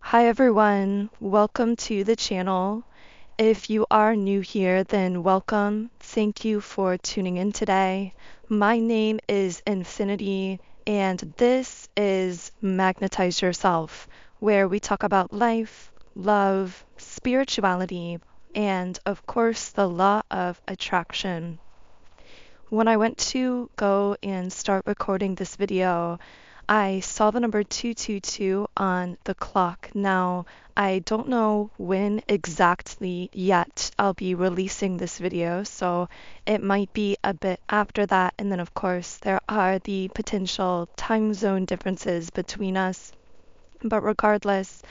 Hi everyone, welcome to the channel. If you are new here, then welcome. Thank you for tuning in today. My name is Infinity, and this is Magnetize Yourself, where we talk about life, love, spirituality, and of course, the law of attraction. When I went to go and start recording this video, I saw the number 222 on the clock. Now, I don't know when exactly yet I'll be releasing this video, so it might be a bit after that. And then, of course, there are the potential time zone differences between us. But regardless,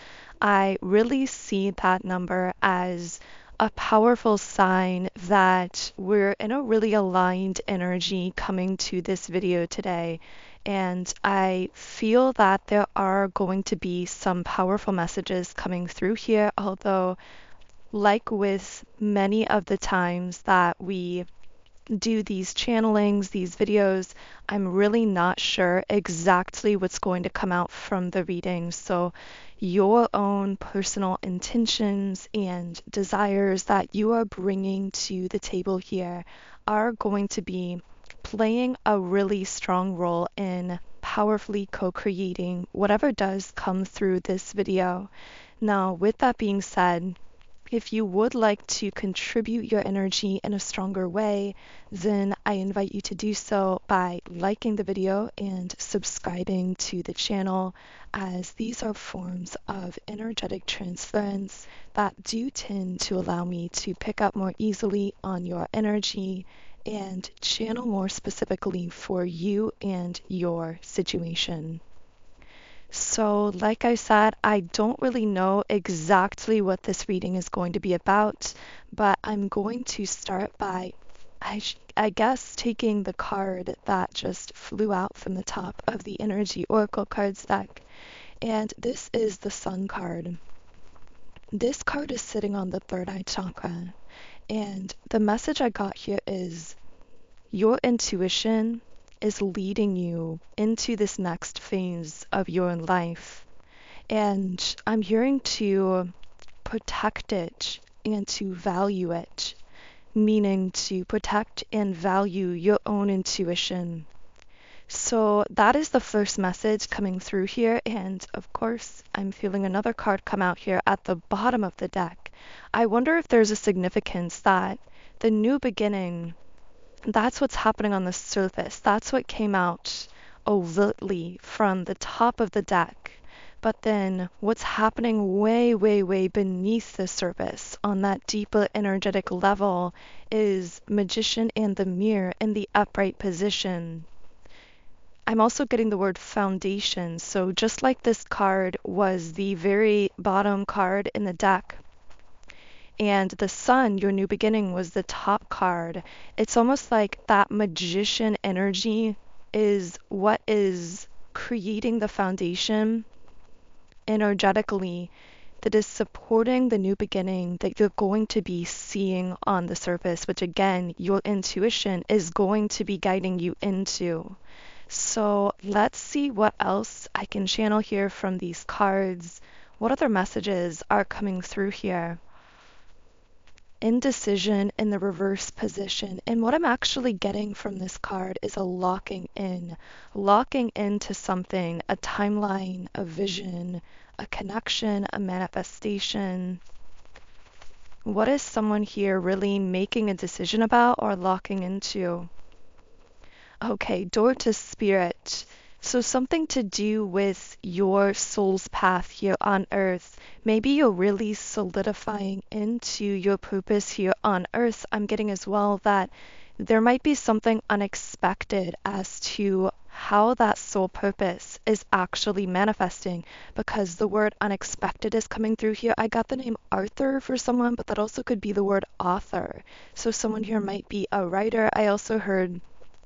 I really see that number as a powerful sign that we're in a really aligned energy coming to this video today. And I feel that there are going to be some powerful messages coming through here, although, like with many of the times that we do these channelings, these videos, I'm really not sure exactly what's going to come out from the reading. So your own personal intentions and desires that you are bringing to the table here are going to be playing a really strong role in powerfully co-creating whatever does come through this video. Now, with that being said, if you would like to contribute your energy in a stronger way, then I invite you to do so by liking the video and subscribing to the channel, as these are forms of energetic transference that do tend to allow me to pick up more easily on your energy and channel more specifically for you and your situation. So, like I said, I don't really know exactly what this reading is going to be about, but I'm going to start by, I guess, taking the card that just flew out from the top of the Energy Oracle cards deck. And this is the Sun card. This card is sitting on the third eye chakra. And the message I got here is your intuition is leading you into this next phase of your life. And I'm hearing to protect it and to value it, meaning to protect and value your own intuition. So that is the first message coming through here. And of course, I'm feeling another card come out here at the bottom of the deck. I wonder if there's a significance that the new beginning, that's what's happening on the surface. That's what came out overtly from the top of the deck. But then what's happening way, way, way beneath the surface on that deeper energetic level is Magician and the Mirror in the upright position. I'm also getting the word foundation. So just like this card was the very bottom card in the deck, and the Sun, your new beginning, was the top card. It's almost like that magician energy is what is creating the foundation energetically that is supporting the new beginning that you're going to be seeing on the surface, which again, your intuition is going to be guiding you into. So let's see what else I can channel here from these cards. What other messages are coming through here? Indecision in the reverse position. And what I'm actually getting from this card is a locking into something, a timeline, a vision, a connection, a manifestation. What is someone here really making a decision about or locking into? Okay, door to spirit. So something to do with your soul's path here on earth. Maybe you're really solidifying into your purpose here on earth. I'm getting as well that there might be something unexpected as to how that soul purpose is actually manifesting, because the word unexpected is coming through here. I got the name Arthur for someone, but that also could be the word author. So someone here might be a writer. I also heard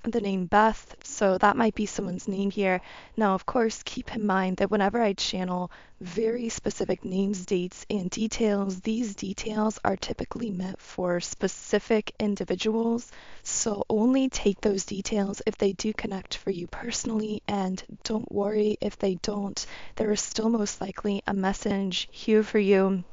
the name Beth, so that might be someone's name here. Now, of course, keep in mind that whenever I channel very specific names, dates, and details, these details are typically meant for specific individuals. So only take those details if they do connect for you personally, and don't worry if they don't. There is still most likely a message here for you.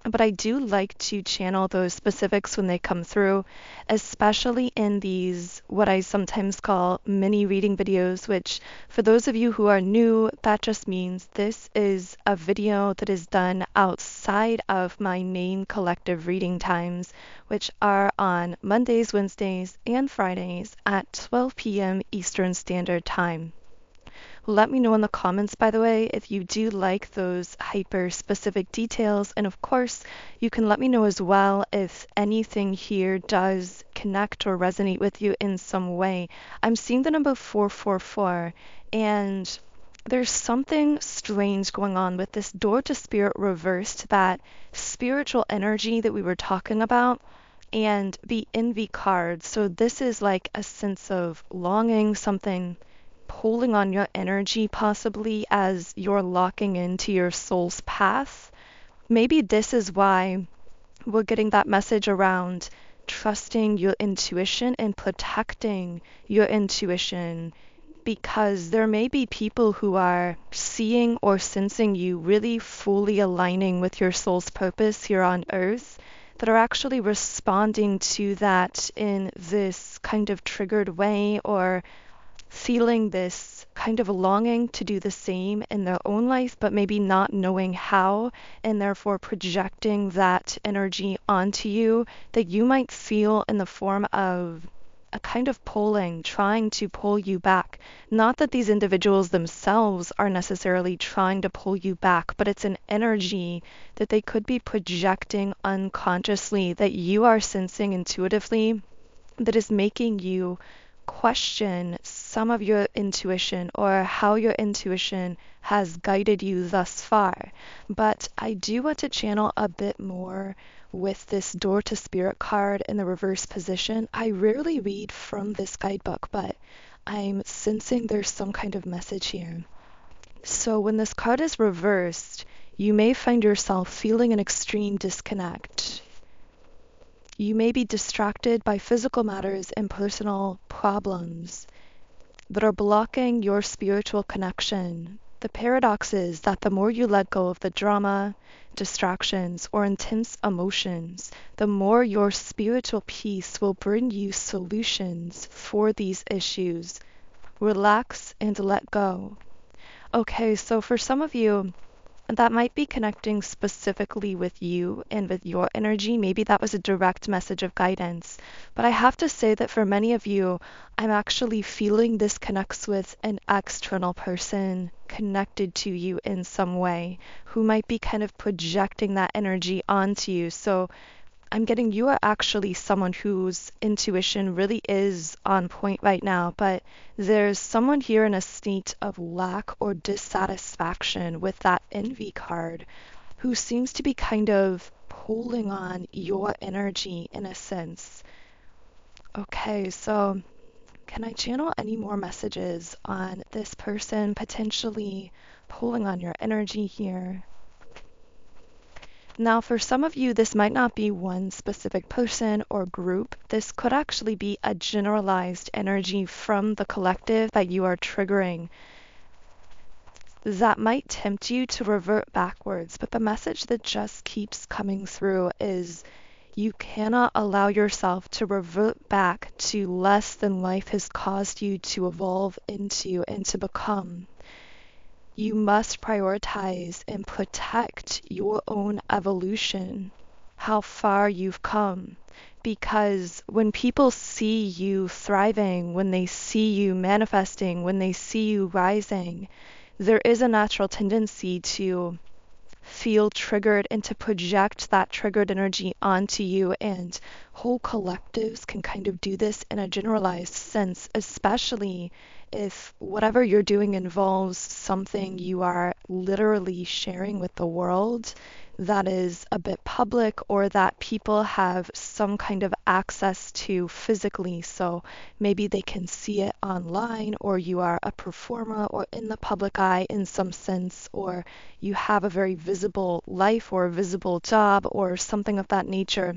But I do like to channel those specifics when they come through, especially in these, what I sometimes call mini reading videos, which for those of you who are new, that just means this is a video that is done outside of my main collective reading times, which are on Mondays, Wednesdays, and Fridays at 12 p.m. Eastern Standard Time. Let me know in the comments, by the way, if you do like those hyper-specific details. And of course, you can let me know as well if anything here does connect or resonate with you in some way. I'm seeing the number 444, and there's something strange going on with this door to spirit reversed, that spiritual energy that we were talking about, and the envy card. So this is like a sense of longing, something pulling on your energy possibly as you're locking into your soul's path. Maybe this is why we're getting that message around trusting your intuition and protecting your intuition, because there may be people who are seeing or sensing you really fully aligning with your soul's purpose here on earth, that are actually responding to that in this kind of triggered way, or feeling this kind of longing to do the same in their own life, but maybe not knowing how, and therefore projecting that energy onto you, that you might feel in the form of a kind of pulling, trying to pull you back. Not that these individuals themselves are necessarily trying to pull you back, but it's an energy that they could be projecting unconsciously, that you are sensing intuitively, that is making you question some of your intuition or how your intuition has guided you thus far. But I do want to channel a bit more with this door to spirit card in the reverse position. I rarely read from this guidebook, but I'm sensing there's some kind of message here. So when this card is reversed, you may find yourself feeling an extreme disconnect. You may be distracted by physical matters and personal problems that are blocking your spiritual connection. The paradox is that the more you let go of the drama, distractions, or intense emotions, the more your spiritual peace will bring you solutions for these issues. Relax and let go. Okay, so for some of you, that might be connecting specifically with you and with your energy. Maybe that was a direct message of guidance. But I have to say that for many of you, I'm actually feeling this connects with an external person connected to you in some way, who might be kind of projecting that energy onto you. So I'm getting you are actually someone whose intuition really is on point right now, but there's someone here in a state of lack or dissatisfaction with that envy card, who seems to be kind of pulling on your energy in a sense. Okay, so can I channel any more messages on this person potentially pulling on your energy here? Now, for some of you, this might not be one specific person or group. This could actually be a generalized energy from the collective that you are triggering that might tempt you to revert backwards. But the message that just keeps coming through is you cannot allow yourself to revert back to less than life has caused you to evolve into and to become. You must prioritize and protect your own evolution, how far you've come. Because when people see you thriving, when they see you manifesting, when they see you rising, there is a natural tendency to feel triggered and to project that triggered energy onto you. And whole collectives can kind of do this in a generalized sense, especially if whatever you're doing involves something you are literally sharing with the world that is a bit public or that people have some kind of access to physically. So maybe they can see it online, or you are a performer or in the public eye in some sense, or you have a very visible life or a visible job or something of that nature.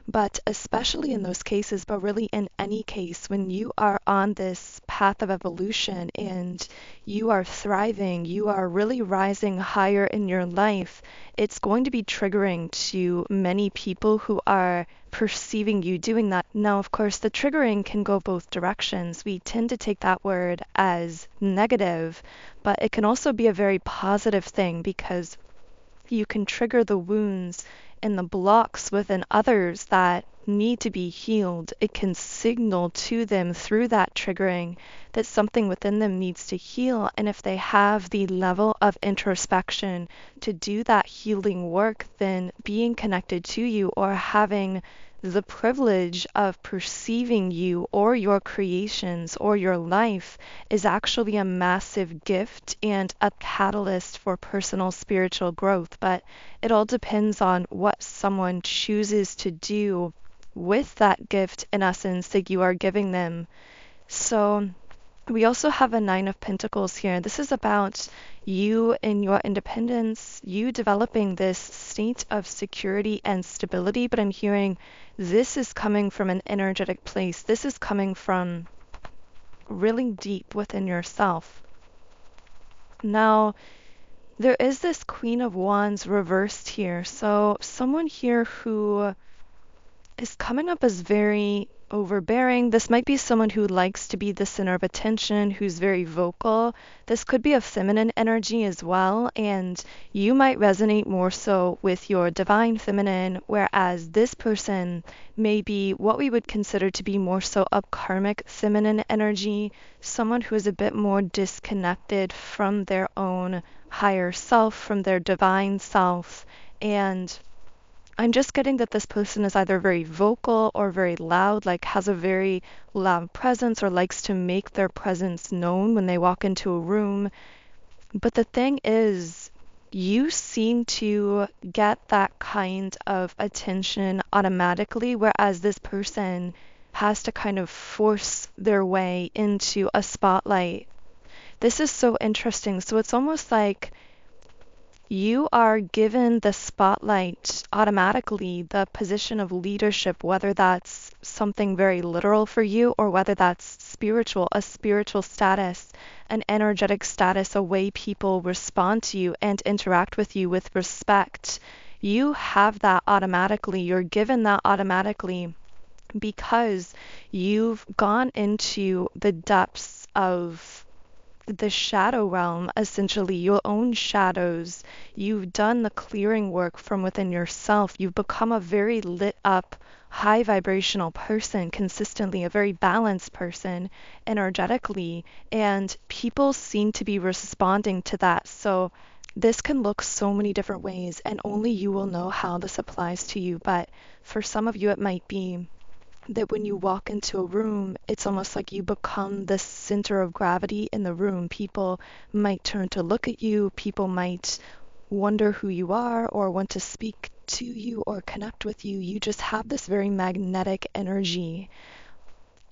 But especially in those cases, but really in any case, when you are on this path of evolution and you are thriving, you are really rising higher in your life, it's going to be triggering to many people who are perceiving you doing that. Now, of course, the triggering can go both directions. We tend to take that word as negative, but it can also be a very positive thing because you can trigger the wounds and the blocks within others that need to be healed. It can signal to them through that triggering that something within them needs to heal. And if they have the level of introspection to do that healing work, then being connected to you or having the privilege of perceiving you or your creations or your life is actually a massive gift and a catalyst for personal spiritual growth. But it all depends on what someone chooses to do with that gift, in essence, that you are giving them. So we also have a Nine of Pentacles here. This is about you and your independence, you developing this state of security and stability. But I'm hearing this is coming from an energetic place. This is coming from really deep within yourself. Now, there is this Queen of Wands reversed here. So someone here who is coming up as very overbearing. This might be someone who likes to be the center of attention, who's very vocal. This could be a feminine energy as well, and you might resonate more so with your divine feminine, whereas this person may be what we would consider to be more so a karmic feminine energy, someone who is a bit more disconnected from their own higher self, from their divine self. And I'm just getting that this person is either very vocal or very loud, like has a very loud presence or likes to make their presence known when they walk into a room. But the thing is, you seem to get that kind of attention automatically, whereas this person has to kind of force their way into a spotlight. This is so interesting. So it's almost like you are given the spotlight automatically, the position of leadership, whether that's something very literal for you or whether that's spiritual, a spiritual status, an energetic status, a way people respond to you and interact with you with respect. You have that automatically. You're given that automatically because you've gone into the depths of the shadow realm, essentially your own shadows. You've done the clearing work from within yourself. You've become a very lit up, high vibrational person consistently, a very balanced person energetically, and people seem to be responding to that. So this can look so many different ways, and only you will know how this applies to you. But for some of you, it might be that when you walk into a room, it's almost like you become the center of gravity in the room. People might turn to look at you. People might wonder who you are or want to speak to you or connect with you. You just have this very magnetic energy.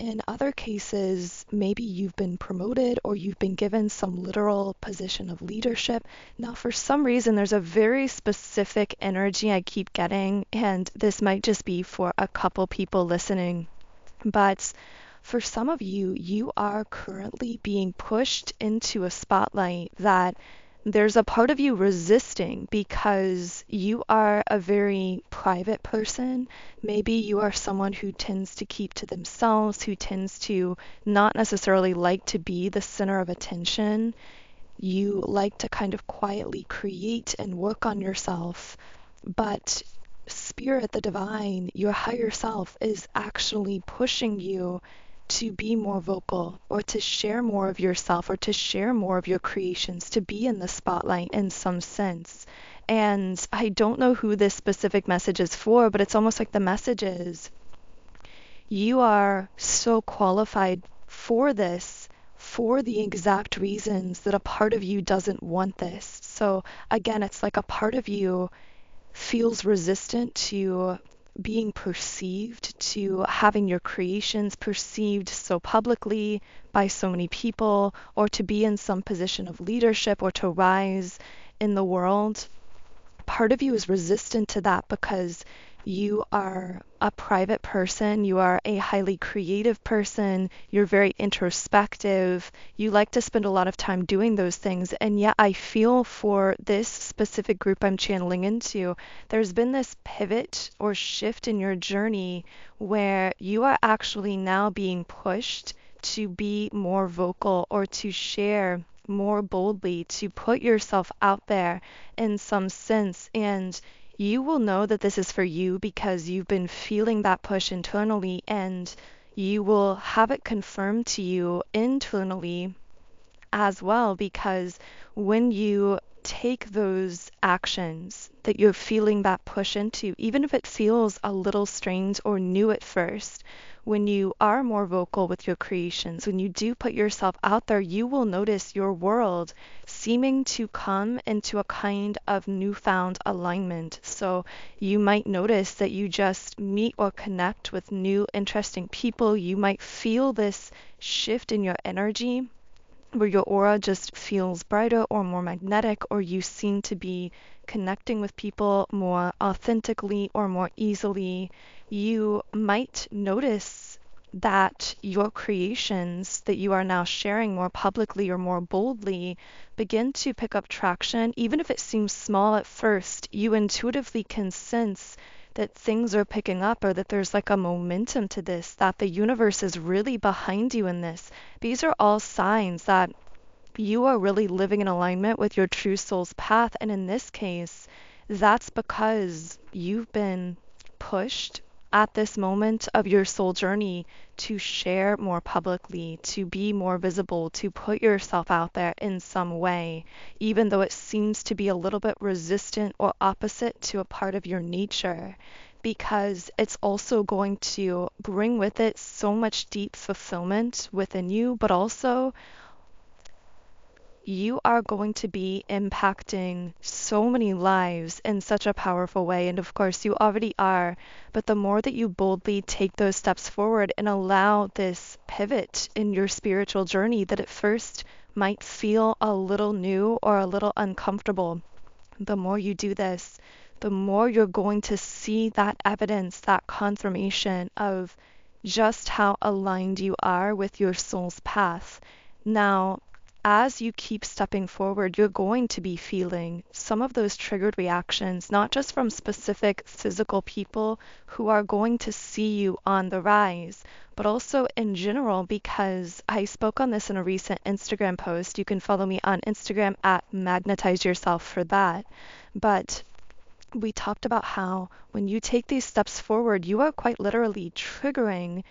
In other cases, maybe you've been promoted or you've been given some literal position of leadership. Now, for some reason, there's a very specific energy I keep getting, and this might just be for a couple people listening. But for some of you, you are currently being pushed into a spotlight that there's a part of you resisting because you are a very private person. Maybe you are someone who tends to keep to themselves, who tends to not necessarily like to be the center of attention. You like to kind of quietly create and work on yourself. But Spirit, the divine, your higher self, is actually pushing you to be more vocal or to share more of yourself or to share more of your creations, to be in the spotlight in some sense. And I don't know who this specific message is for, but it's almost like the message is, you are so qualified for this for the exact reasons that a part of you doesn't want this. So again, it's like a part of you feels resistant to being perceived, to having your creations perceived so publicly by so many people, or to be in some position of leadership or to rise in the world. Part of you is resistant to that because you are a private person, you are a highly creative person, you're very introspective, you like to spend a lot of time doing those things. And yet I feel for this specific group I'm channeling into, there's been this pivot or shift in your journey where you are actually now being pushed to be more vocal or to share more boldly, to put yourself out there in some sense. And you will know that this is for you because you've been feeling that push internally, and you will have it confirmed to you internally as well, because when you take those actions that you're feeling that push into, even if it feels a little strange or new at first, when you are more vocal with your creations, when you do put yourself out there, you will notice your world seeming to come into a kind of newfound alignment. So you might notice that you just meet or connect with new, interesting people. You might feel this shift in your energy where your aura just feels brighter or more magnetic, or you seem to be connecting with people more authentically or more easily. You might notice that your creations that you are now sharing more publicly or more boldly begin to pick up traction. Even if it seems small at first, you intuitively can sense that things are picking up, or that there's like a momentum to this, that the universe is really behind you in this. These are all signs that you are really living in alignment with your true soul's path. And in this case, that's because you've been pushed at this moment of your soul journey to share more publicly, to be more visible, to put yourself out there in some way, even though it seems to be a little bit resistant or opposite to a part of your nature, because it's also going to bring with it so much deep fulfillment within you, but also you are going to be impacting so many lives in such a powerful way. And of course, you already are. But the more that you boldly take those steps forward and allow this pivot in your spiritual journey that at first might feel a little new or a little uncomfortable, the more you do this, the more you're going to see that evidence, that confirmation of just how aligned you are with your soul's path. Now, as you keep stepping forward, you're going to be feeling some of those triggered reactions, not just from specific physical people who are going to see you on the rise, but also in general, because I spoke on this in a recent Instagram post. You can follow me on Instagram at Magnetize Yourself for that. But we talked about how when you take these steps forward, you are quite literally triggering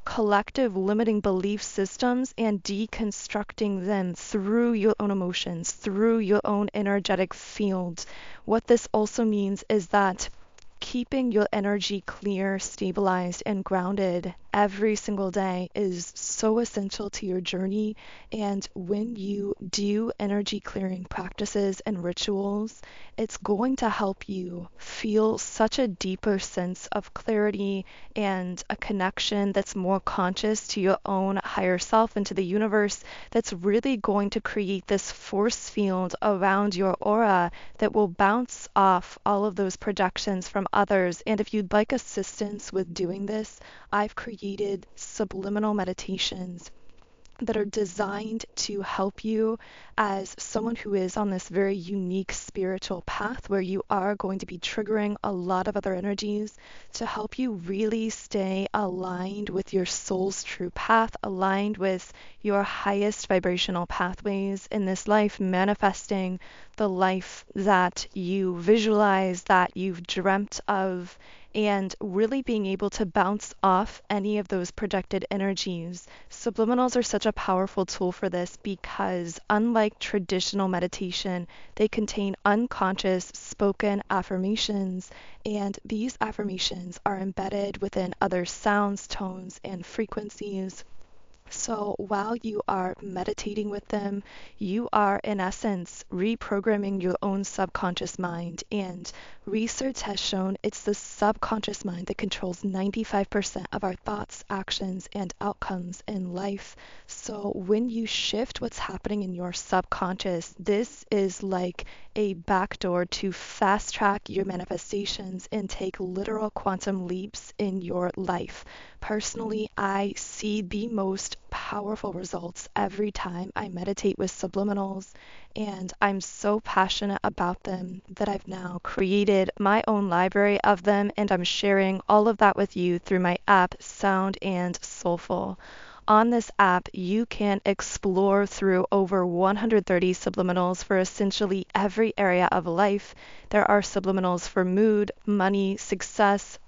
collective limiting belief systems and deconstructing them through your own emotions, through your own energetic field. What this also means is that keeping your energy clear, stabilized, and grounded every single day is so essential to your journey. And when you do energy clearing practices and rituals, it's going to help you feel such a deeper sense of clarity and a connection that's more conscious to your own higher self and to the universe, that's really going to create this force field around your aura that will bounce off all of those projections from others. And if you'd like assistance with doing this, I've created subliminal meditations that are designed to help you as someone who is on this very unique spiritual path where you are going to be triggering a lot of other energies, to help you really stay aligned with your soul's true path, aligned with your highest vibrational pathways in this life, manifesting the life that you visualize, that you've dreamt of, and really being able to bounce off any of those projected energies. Subliminals are such a powerful tool for this because, unlike traditional meditation, they contain unconscious spoken affirmations, and these affirmations are embedded within other sounds, tones, and frequencies. So while you are meditating with them, you are in essence reprogramming your own subconscious mind. And research has shown it's the subconscious mind that controls 95% of our thoughts, actions, and outcomes in life. So when you shift what's happening in your subconscious, this is like a backdoor to fast track your manifestations and take literal quantum leaps in your life. Personally, I see the most powerful results every time I meditate with subliminals, and I'm so passionate about them that I've now created my own library of them, and I'm sharing all of that with you through my app, Sound and Soulful. On this app, you can explore through over 130 subliminals for essentially every area of life. There are subliminals for mood, money, success,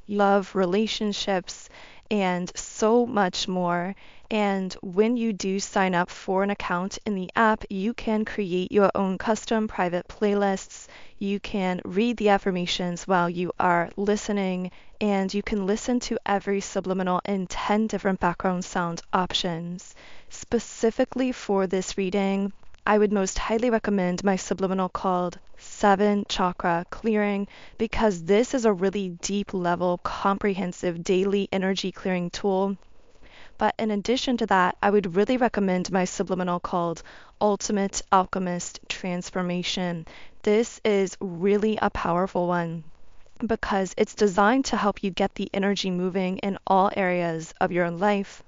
love, relationships, and so much more. And when you do sign up for an account in the app, you can create your own custom private playlists. You can read the affirmations while you are listening, and you can listen to every subliminal in 10 different background sound options. Specifically for this reading, I would most highly recommend my subliminal called 7 Chakra Clearing, because this is a really deep level, comprehensive daily energy clearing tool. But in addition to that, I would really recommend my subliminal called Ultimate Alchemist Transformation. This is really a powerful one because it's designed to help you get the energy moving in all areas of your life,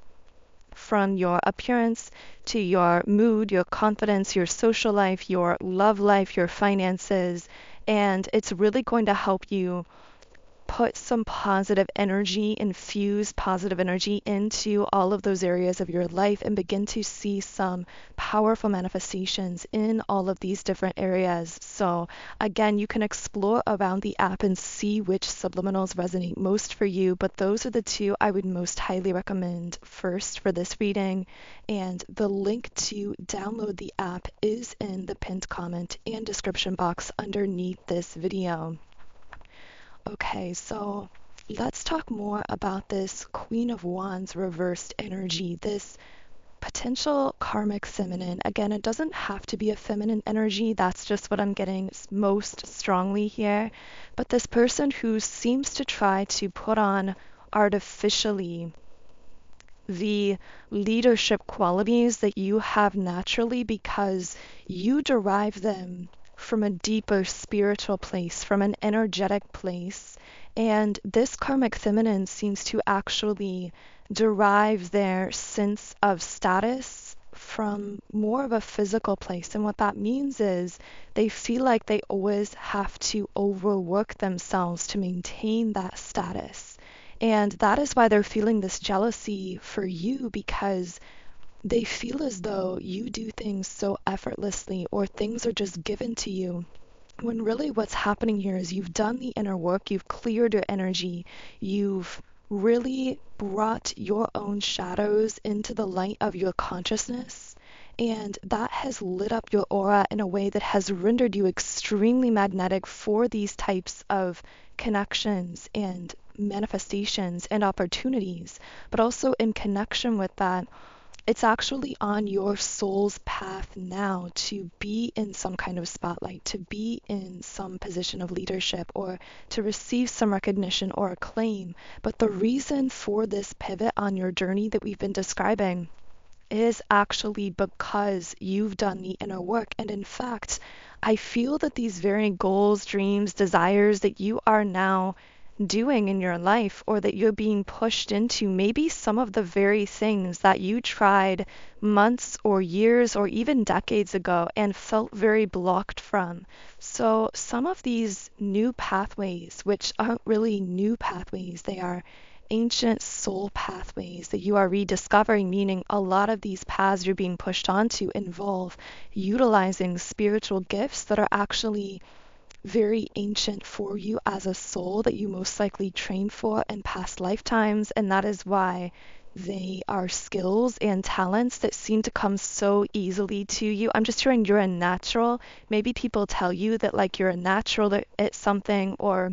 from your appearance to your mood, your confidence, your social life, your love life, your finances. And it's really going to help you put some positive energy, infuse positive energy into all of those areas of your life and begin to see some powerful manifestations in all of these different areas. So again, you can explore around the app and see which subliminals resonate most for you, but those are the two I would most highly recommend first for this reading. And the link to download the app is in the pinned comment and description box underneath this video. Okay, so let's talk more about this Queen of Wands reversed energy, this potential karmic feminine. Again, it doesn't have to be a feminine energy, that's just what I'm getting most strongly here. But this person who seems to try to put on artificially the leadership qualities that you have naturally because you derive them from a deeper spiritual place, from an energetic place. And this karmic feminine seems to actually derive their sense of status from more of a physical place. And what that means is they feel like they always have to overwork themselves to maintain that status. And that is why they're feeling this jealousy for you, because they feel as though you do things so effortlessly or things are just given to you. When really what's happening here is you've done the inner work, you've cleared your energy, you've really brought your own shadows into the light of your consciousness. And that has lit up your aura in a way that has rendered you extremely magnetic for these types of connections and manifestations and opportunities. But also in connection with that, it's actually on your soul's path now to be in some kind of spotlight, to be in some position of leadership, or to receive some recognition or acclaim. But the reason for this pivot on your journey that we've been describing is actually because you've done the inner work. And in fact, I feel that these very goals, dreams, desires that you are now doing in your life, or that you're being pushed into, maybe some of the very things that you tried months or years or even decades ago and felt very blocked from. So some of these new pathways, which aren't really new pathways, they are ancient soul pathways that you are rediscovering, meaning a lot of these paths you're being pushed onto involve utilizing spiritual gifts that are actually very ancient for you as a soul that you most likely trained for in past lifetimes, and that is why they are skills and talents that seem to come so easily to you. I'm just hearing you're a natural. Maybe people tell you that like you're a natural at something, or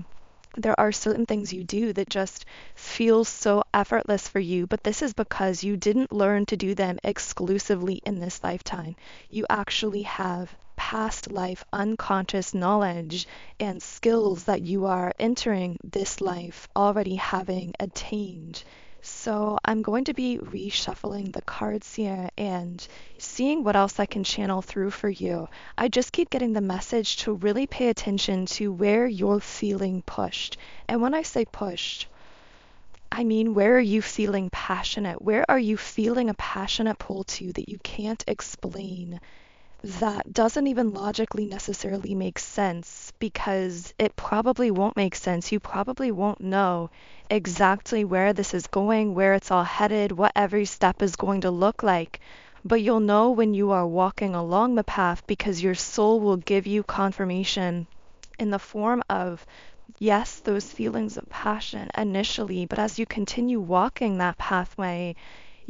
there are certain things you do that just feel so effortless for you, but this is because you didn't learn to do them exclusively in this lifetime. You actually have past life unconscious knowledge and skills that you are entering this life already having attained. So I'm going to be reshuffling the cards here and seeing what else I can channel through for you. I just keep getting the message to really pay attention to where you're feeling pushed. And when I say pushed, I mean, where are you feeling passionate? Where are you feeling a passionate pull to that you can't explain? That doesn't even logically necessarily make sense, because it probably won't make sense. You probably won't know exactly where this is going, where it's all headed, what every step is going to look like. But you'll know when you are walking along the path, because your soul will give you confirmation in the form of, yes, those feelings of passion initially, but as you continue walking that pathway,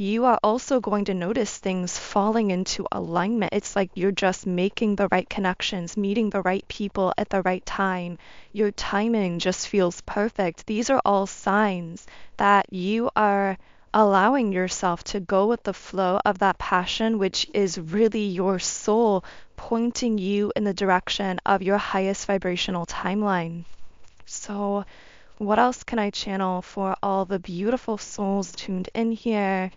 you are also going to notice things falling into alignment. It's like you're just making the right connections, meeting the right people at the right time. Your timing just feels perfect. These are all signs that you are allowing yourself to go with the flow of that passion, which is really your soul pointing you in the direction of your highest vibrational timeline. So, what else can I channel for all the beautiful souls tuned in here?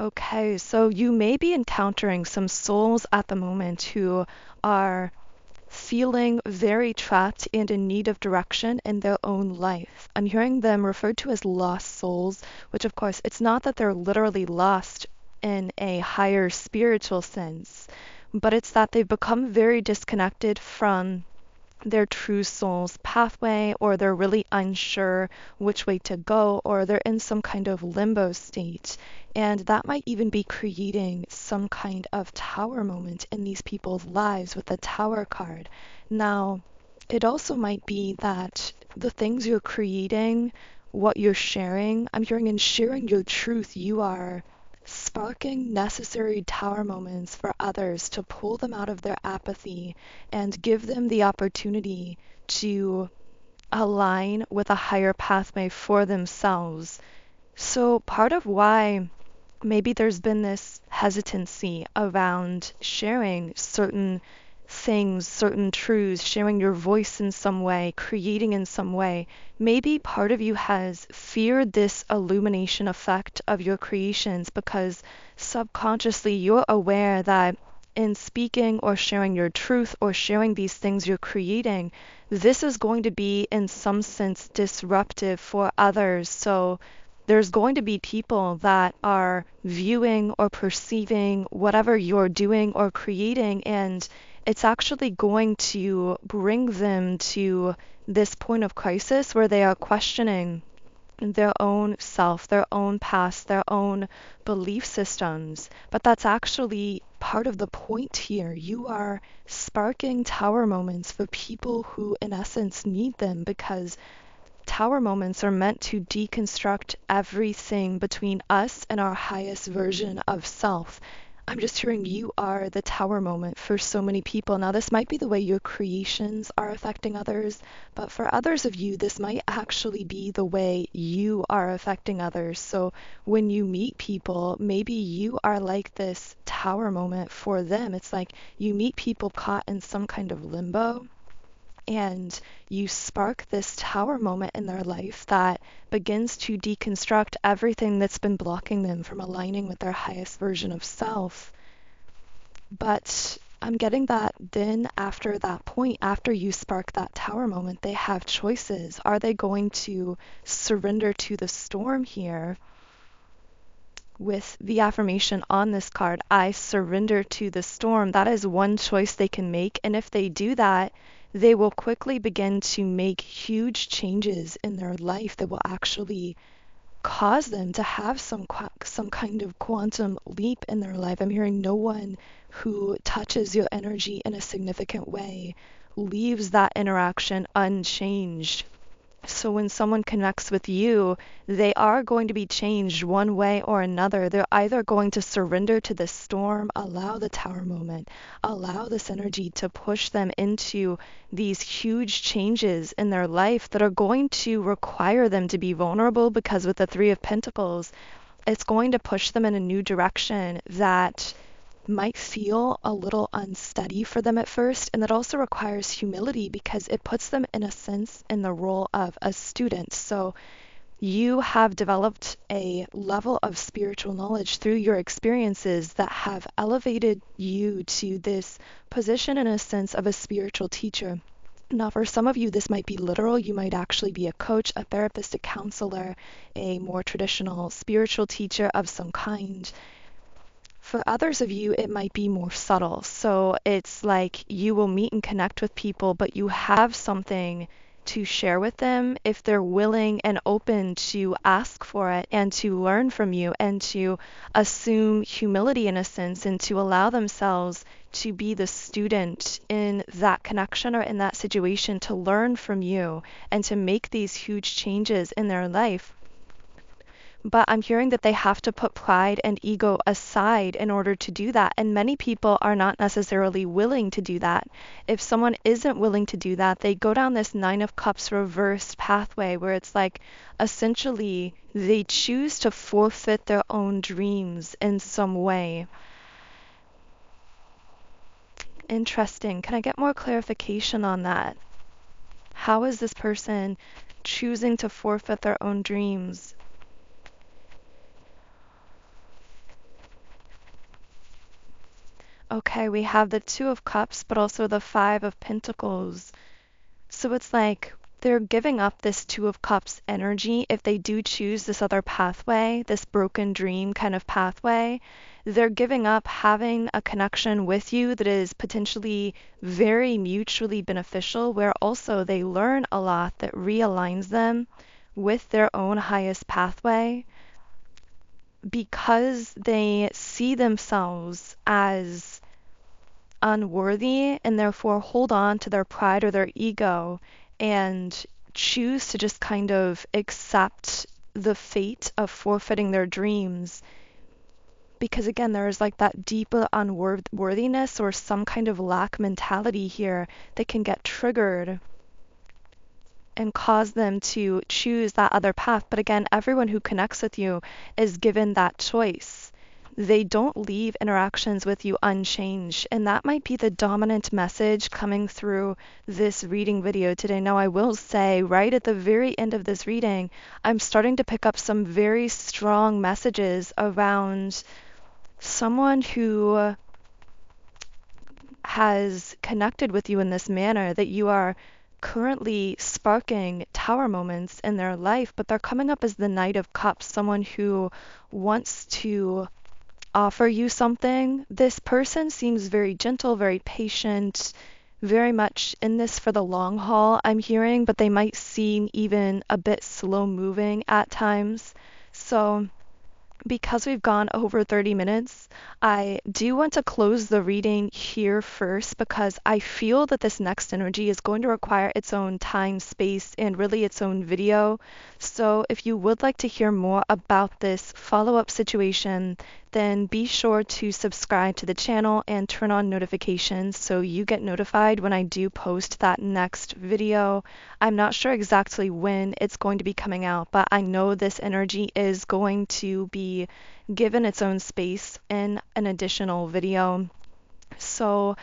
Okay, so you may be encountering some souls at the moment who are feeling very trapped and in need of direction in their own life. I'm hearing them referred to as lost souls, which of course, it's not that they're literally lost in a higher spiritual sense, but it's that they've become very disconnected from their true soul's pathway, or they're really unsure which way to go, or they're in some kind of limbo state. And that might even be creating some kind of tower moment in these people's lives with the tower card. Now, it also might be that the things you're creating, what you're sharing, I'm hearing in sharing your truth, you are sparking necessary tower moments for others to pull them out of their apathy and give them the opportunity to align with a higher pathway for themselves. So part of why maybe there's been this hesitancy around sharing certain things, certain truths, sharing your voice in some way, creating in some way. Maybe part of you has feared this illumination effect of your creations because subconsciously you're aware that in speaking or sharing your truth or sharing these things you're creating, this is going to be in some sense disruptive for others. So there's going to be people that are viewing or perceiving whatever you're doing or creating, and it's actually going to bring them to this point of crisis where they are questioning their own self, their own past, their own belief systems. But that's actually part of the point here. You are sparking tower moments for people who, in essence, need them, because tower moments are meant to deconstruct everything between us and our highest version of self. I'm just hearing you are the tower moment for so many people. Now, this might be the way your creations are affecting others, but for others of you, this might actually be the way you are affecting others. So when you meet people, maybe you are like this tower moment for them. It's like you meet people caught in some kind of limbo, and you spark this tower moment in their life that begins to deconstruct everything that's been blocking them from aligning with their highest version of self. But I'm getting that then after that point, after you spark that tower moment, they have choices. Are they going to surrender to the storm here with the affirmation on this card, I surrender to the storm? That is one choice they can make. And if they do that, they will quickly begin to make huge changes in their life that will actually cause them to have some kind of quantum leap in their life. I'm hearing no one who touches your energy in a significant way leaves that interaction unchanged. So when someone connects with you, they are going to be changed one way or another. They're either going to surrender to the storm, allow the tower moment, allow this energy to push them into these huge changes in their life that are going to require them to be vulnerable, because with the Three of Pentacles, it's going to push them in a new direction that might feel a little unsteady for them at first, and that also requires humility because it puts them in a sense in the role of a student. So you have developed a level of spiritual knowledge through your experiences that have elevated you to this position in a sense of a spiritual teacher. Now, for some of you, this might be literal. You might actually be a coach, a therapist, a counselor, a more traditional spiritual teacher of some kind. For others of you, it might be more subtle. So it's like you will meet and connect with people, but you have something to share with them if they're willing and open to ask for it and to learn from you and to assume humility in a sense and to allow themselves to be the student in that connection or in that situation, to learn from you and to make these huge changes in their life. But I'm hearing that they have to put pride and ego aside in order to do that. And many people are not necessarily willing to do that. If someone isn't willing to do that, they go down this Nine of Cups reversed pathway where it's like essentially they choose to forfeit their own dreams in some way. Interesting. Can I get more clarification on that? How is this person choosing to forfeit their own dreams? Okay, we have the Two of Cups, but also the Five of Pentacles. So it's like they're giving up this Two of Cups energy if they do choose this other pathway, this broken dream kind of pathway. They're giving up having a connection with you that is potentially very mutually beneficial, where also they learn a lot that realigns them with their own highest pathway, because they see themselves as unworthy and therefore hold on to their pride or their ego and choose to just kind of accept the fate of forfeiting their dreams. Because again, there is like that deeper unworthiness or some kind of lack mentality here that can get triggered and cause them to choose that other path. But again, everyone who connects with you is given that choice. They don't leave interactions with you unchanged. And that might be the dominant message coming through this reading video today. Now, I will say right at the very end of this reading, I'm starting to pick up some very strong messages around someone who has connected with you in this manner, that you are currently sparking tower moments in their life, but they're coming up as the Knight of Cups, someone who wants to offer you something. This person seems very gentle, very patient, very much in this for the long haul, I'm hearing, but they might seem even a bit slow moving at times. So because we've gone over 30 minutes, I do want to close the reading here first, because I feel that this next energy is going to require its own time, space, and really its own video. So if you would like to hear more about this follow-up situation, then be sure to subscribe to the channel and turn on notifications so you get notified when I do post that next video. I'm not sure exactly when it's going to be coming out, but I know this energy is going to be given its own space in an additional video. So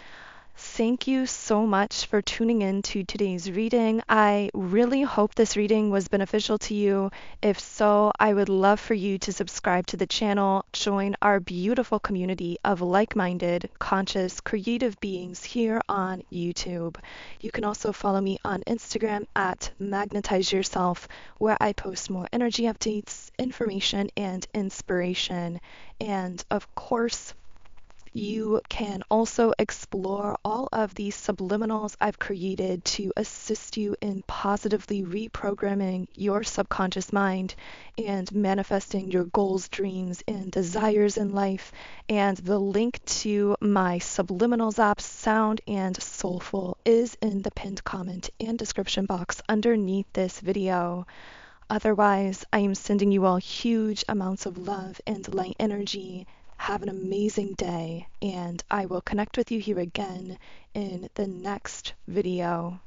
thank you so much for tuning in to today's reading. I really hope this reading was beneficial to you. If so, I would love for you to subscribe to the channel, join our beautiful community of like-minded, conscious, creative beings here on YouTube. You can also follow me on Instagram at Magnetize Yourself, where I post more energy updates, information, and inspiration. And of course, You can also explore all of the subliminals I've created to assist you in positively reprogramming your subconscious mind and manifesting your goals, dreams, and desires in life. And the link to my subliminals app, Sound and Soulful, is in the pinned comment and description box underneath this video. Otherwise, I am sending you all huge amounts of love and light energy. Have an amazing day, and I will connect with you here again in the next video.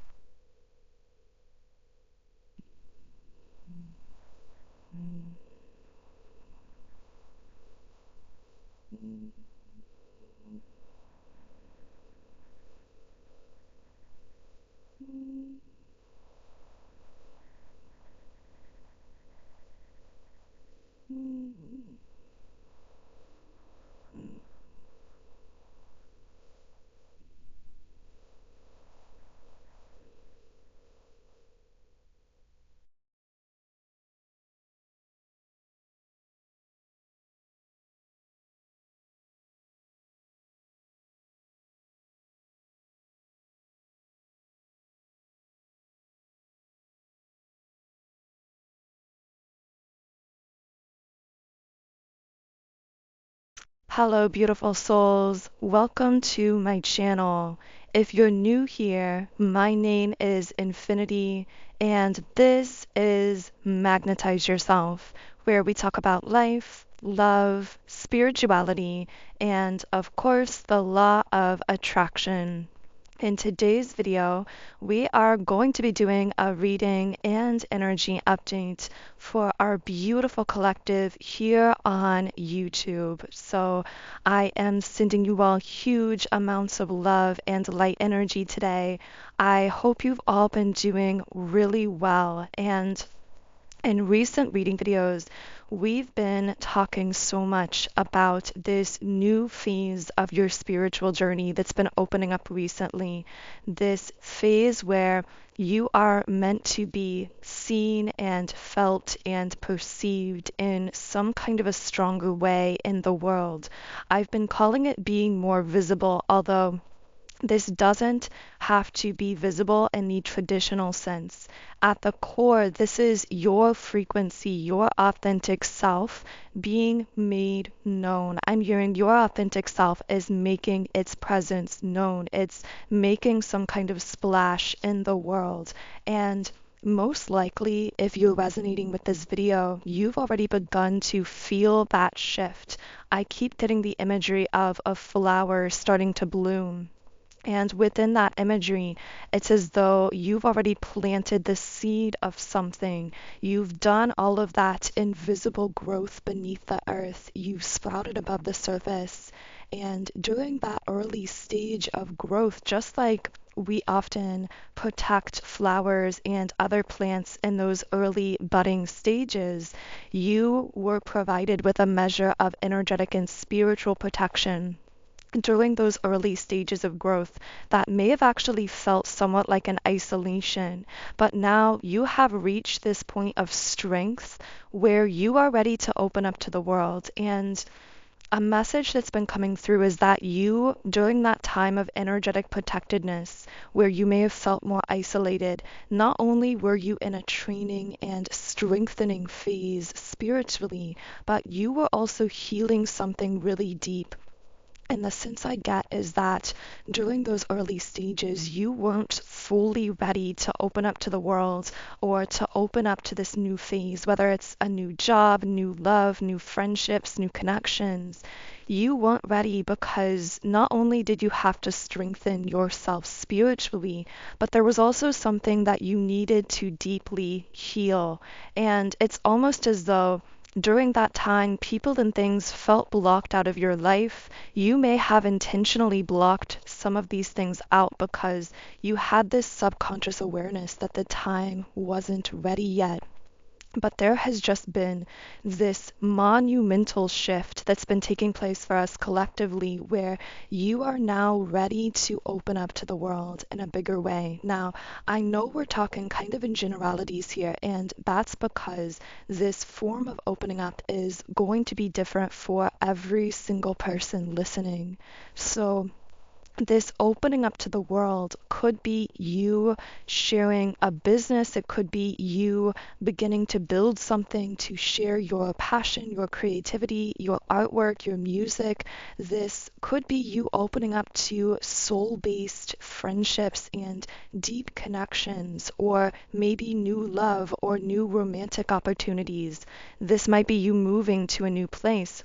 Hello, beautiful souls. Welcome to my channel. If you're new here, my name is Infinity, and this is Magnetize Yourself, where we talk about life, love, spirituality, and of course, the law of attraction. In today's video, we are going to be doing a reading and energy update for our beautiful collective here on YouTube. So I am sending you all huge amounts of love and light energy today. I hope you've all been doing really well. And in recent reading videos, we've been talking so much about this new phase of your spiritual journey that's been opening up recently. This phase where you are meant to be seen and felt and perceived in some kind of a stronger way in the world. I've been calling it being more visible, although this doesn't have to be visible in the traditional sense. At the core, this is your frequency, your authentic self being made known. I'm hearing your authentic self is making its presence known. It's making some kind of splash in the world. And most likely, if you're resonating with this video, you've already begun to feel that shift. I keep getting the imagery of a flower starting to bloom. And within that imagery, it's as though you've already planted the seed of something. You've done all of that invisible growth beneath the earth. You've sprouted above the surface. And during that early stage of growth, just like we often protect flowers and other plants in those early budding stages, you were provided with a measure of energetic and spiritual protection during those early stages of growth that may have actually felt somewhat like an isolation, but now you have reached this point of strength where you are ready to open up to the world. And a message that's been coming through is that you, during that time of energetic protectedness, where you may have felt more isolated, not only were you in a training and strengthening phase spiritually, but you were also healing something really deep. And the sense I get is that during those early stages, you weren't fully ready to open up to the world or to open up to this new phase, whether it's a new job, new love, new friendships, new connections. You weren't ready because not only did you have to strengthen yourself spiritually, but there was also something that you needed to deeply heal. And it's almost as though during that time, people and things felt blocked out of your life. You may have intentionally blocked some of these things out because you had this subconscious awareness that the time wasn't ready yet. But there has just been this monumental shift that's been taking place for us collectively where you are now ready to open up to the world in a bigger way. Now, I know we're talking kind of in generalities here, and that's because this form of opening up is going to be different for every single person listening. So, this opening up to the world could be you sharing a business. It could be you beginning to build something to share your passion, your creativity, your artwork, your music. This could be you opening up to soul-based friendships and deep connections, or maybe new love or new romantic opportunities. This might be you moving to a new place.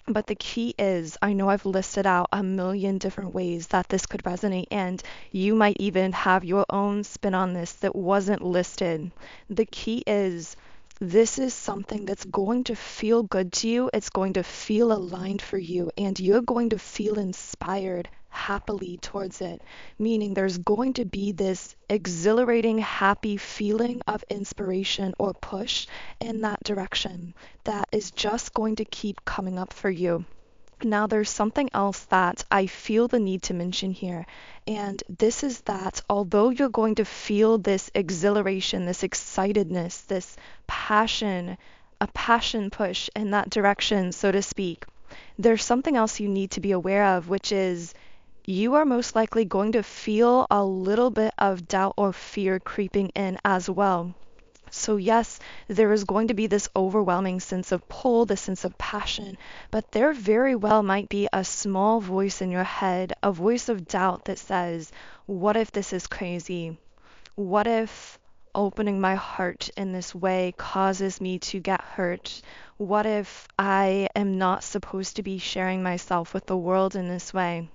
But the key is, I know I've listed out a million different ways that this could resonate, and you might even have your own spin on this that wasn't listed. The key is, this is something that's going to feel good to you. It's going to feel aligned for you, and you're going to feel inspired happily towards it. Meaning there's going to be this exhilarating, happy feeling of inspiration or push in that direction that is just going to keep coming up for you. Now, there's something else that I feel the need to mention here, and this is that although you're going to feel this exhilaration, this excitedness, this passion, a passion push in that direction, so to speak, there's something else you need to be aware of, which is you are most likely going to feel a little bit of doubt or fear creeping in as well. So yes, there is going to be this overwhelming sense of pull, this sense of passion, but there very well might be a small voice in your head, a voice of doubt that says, what if this is crazy? What if opening my heart in this way causes me to get hurt? What if I am not supposed to be sharing myself with the world in this way?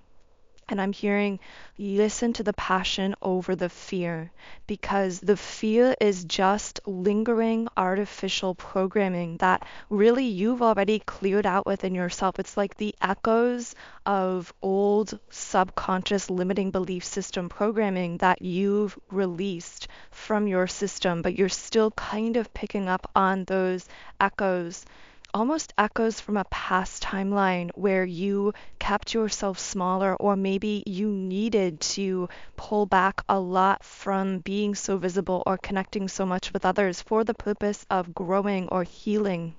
And I'm hearing, listen to the passion over the fear, because the fear is just lingering artificial programming that really you've already cleared out within yourself. It's like the echoes of old subconscious limiting belief system programming that you've released from your system, but you're still kind of picking up on those echoes, almost echoes from a past timeline where you kept yourself smaller, or maybe you needed to pull back a lot from being so visible or connecting so much with others for the purpose of growing or healing.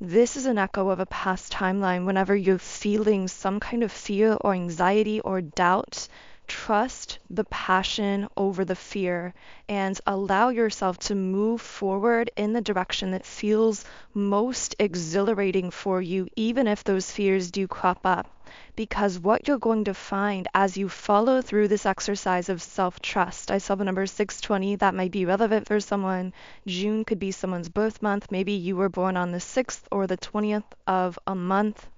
This is an echo of a past timeline. Whenever you're feeling some kind of fear or anxiety or doubt, trust the passion over the fear and allow yourself to move forward in the direction that feels most exhilarating for you, even if those fears do crop up. Because what you're going to find as you follow through this exercise of self-trust, I saw the number 620, that might be relevant for someone. June could be someone's birth month. Maybe you were born on the 6th or the 20th of a month.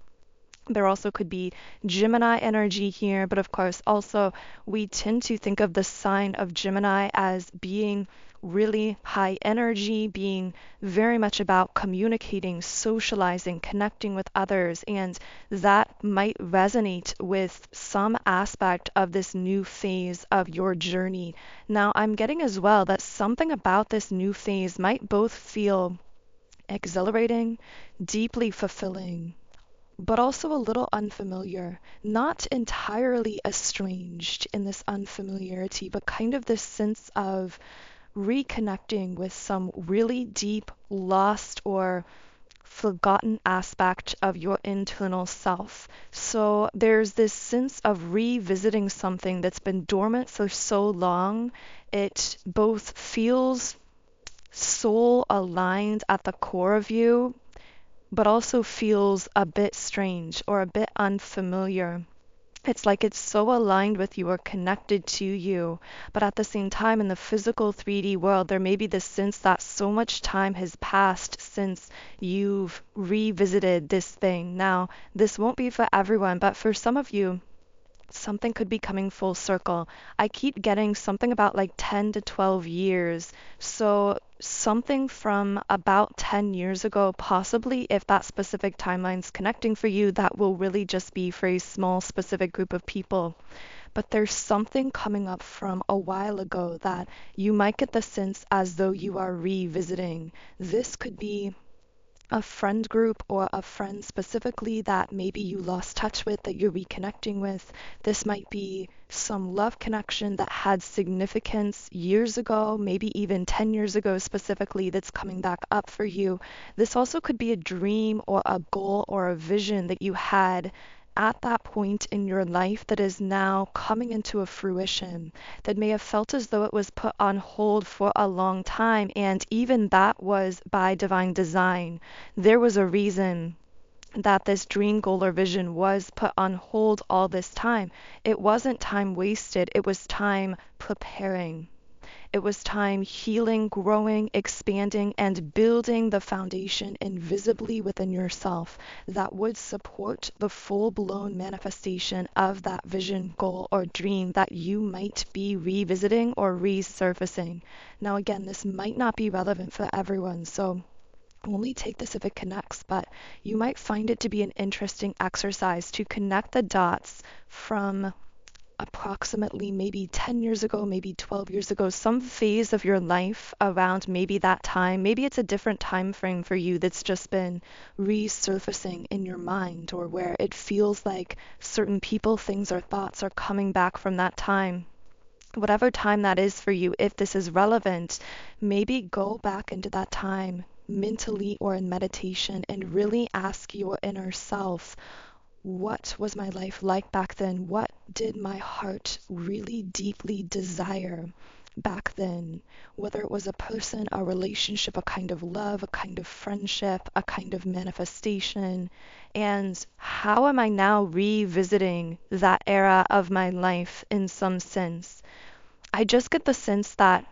There also could be Gemini energy here, but of course also we tend to think of the sign of Gemini as being really high energy, being very much about communicating, socializing, connecting with others, and that might resonate with some aspect of this new phase of your journey. Now, I'm getting as well that something about this new phase might both feel exhilarating, deeply fulfilling, but also a little unfamiliar, not entirely estranged in this unfamiliarity, but kind of this sense of reconnecting with some really deep, lost, or forgotten aspect of your internal self. So there's this sense of revisiting something that's been dormant for so long. It both feels soul aligned at the core of you, but also feels a bit strange or a bit unfamiliar. It's like it's so aligned with you or connected to you, but at the same time, in the physical 3D world, there may be this sense that so much time has passed since you've revisited this thing. Now, this won't be for everyone, but for some of you, something could be coming full circle. I keep getting something about like 10 to 12 years. So something from about 10 years ago, possibly if that specific timeline's connecting for you, that will really just be for a small specific group of people. but there's something coming up from a while ago that you might get the sense as though you are revisiting. This could be a friend group or a friend specifically that maybe you lost touch with, that you're reconnecting with. This might be some love connection that had significance years ago, maybe even 10 years ago specifically, that's coming back up for you. This also could be a dream or a goal or a vision that you had at that point in your life that is now coming into a fruition, that may have felt as though it was put on hold for a long time, and even that was by divine design. There was a reason that this dream, goal, or vision was put on hold all this time. It wasn't time wasted, it was time preparing. It was time healing, growing, expanding, and building the foundation invisibly within yourself that would support the full-blown manifestation of that vision, goal, or dream that you might be revisiting or resurfacing. Now, again, this might not be relevant for everyone, so only take this if it connects, but you might find it to be an interesting exercise to connect the dots from approximately maybe 10 years ago, maybe 12 years ago, some phase of your life around maybe that time. Maybe it's a different time frame for you that's just been resurfacing in your mind, or where it feels like certain people, things, or thoughts are coming back from that time. Whatever time that is for you, if this is relevant, maybe go back into that time mentally or in meditation and really ask your inner self, what was my life like back then? What did my heart really deeply desire back then? Whether it was a person, a relationship, a kind of love, a kind of friendship, a kind of manifestation. And how am I now revisiting that era of my life in some sense? I just get the sense that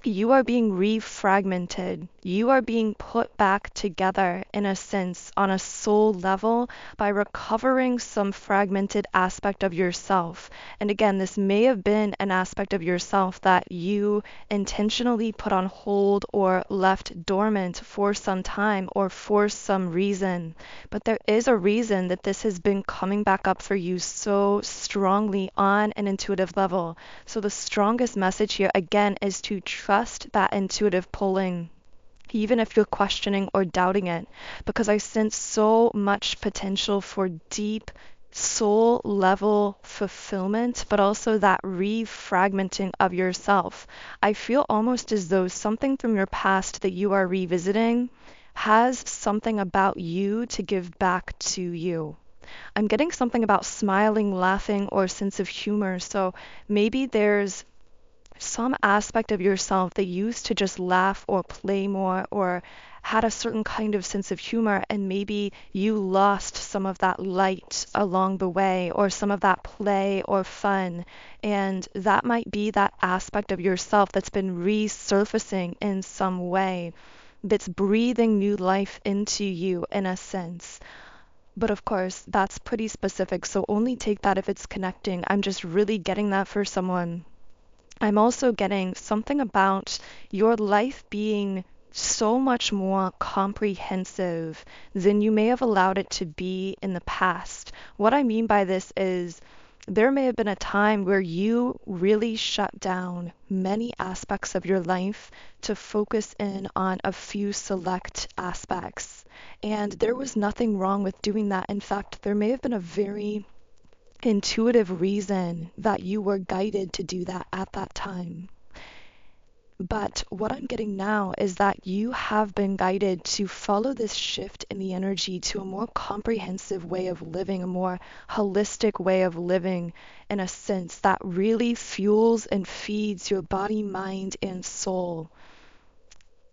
you are being refragmented. You are being put back together in a sense on a soul level by recovering some fragmented aspect of yourself. And again, this may have been an aspect of yourself that you intentionally put on hold or left dormant for some time or for some reason. But there is a reason that this has been coming back up for you so strongly on an intuitive level. So the strongest message here, again, is to trust that intuitive pulling, even if you're questioning or doubting it, because I sense so much potential for deep soul level fulfillment, but also that refragmenting of yourself. I feel almost as though something from your past that you are revisiting has something about you to give back to you. I'm getting something about smiling, laughing, or sense of humor. So maybe there's some aspect of yourself that used to just laugh or play more or had a certain kind of sense of humor, and maybe you lost some of that light along the way, or some of that play or fun, and that might be that aspect of yourself that's been resurfacing in some way, that's breathing new life into you in a sense. But of course, that's pretty specific, so only take that if it's connecting. I'm just really getting that for someone. I'm also getting something about your life being so much more comprehensive than you may have allowed it to be in the past. What I mean by this is there may have been a time where you really shut down many aspects of your life to focus in on a few select aspects. And there was nothing wrong with doing that. In fact, there may have been a very intuitive reason that you were guided to do that at that time. But what I'm getting now is that you have been guided to follow this shift in the energy to a more comprehensive way of living, a more holistic way of living, in a sense that really fuels and feeds your body, mind, and soul.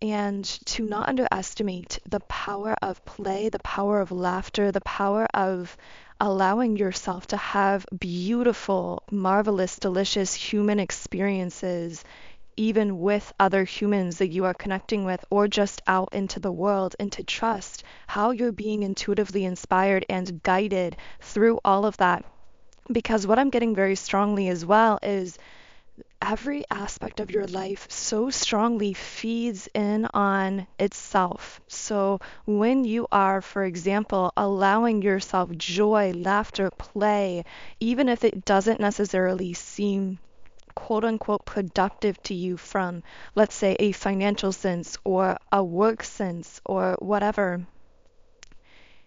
And to not underestimate the power of play, the power of laughter, the power of allowing yourself to have beautiful, marvelous, delicious human experiences, even with other humans that you are connecting with, or just out into the world, and to trust how you're being intuitively inspired and guided through all of that. Because what I'm getting very strongly as well is every aspect of your life so strongly feeds in on itself. So when you are, for example, allowing yourself joy, laughter, play, even if it doesn't necessarily seem quote unquote productive to you from, let's say, a financial sense or a work sense or whatever,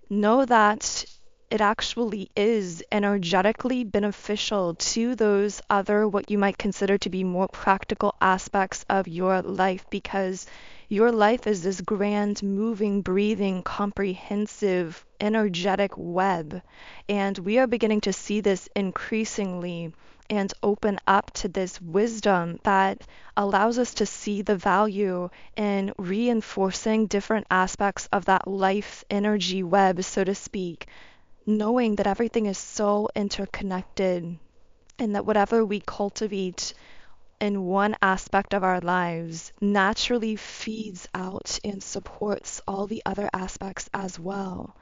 know that it actually is energetically beneficial to those other, what you might consider to be more practical aspects of your life, because your life is this grand, moving, breathing, comprehensive, energetic web. And we are beginning to see this increasingly and open up to this wisdom that allows us to see the value in reinforcing different aspects of that life energy web, so to speak, knowing that everything is so interconnected and that whatever we cultivate in one aspect of our lives naturally feeds out and supports all the other aspects as well.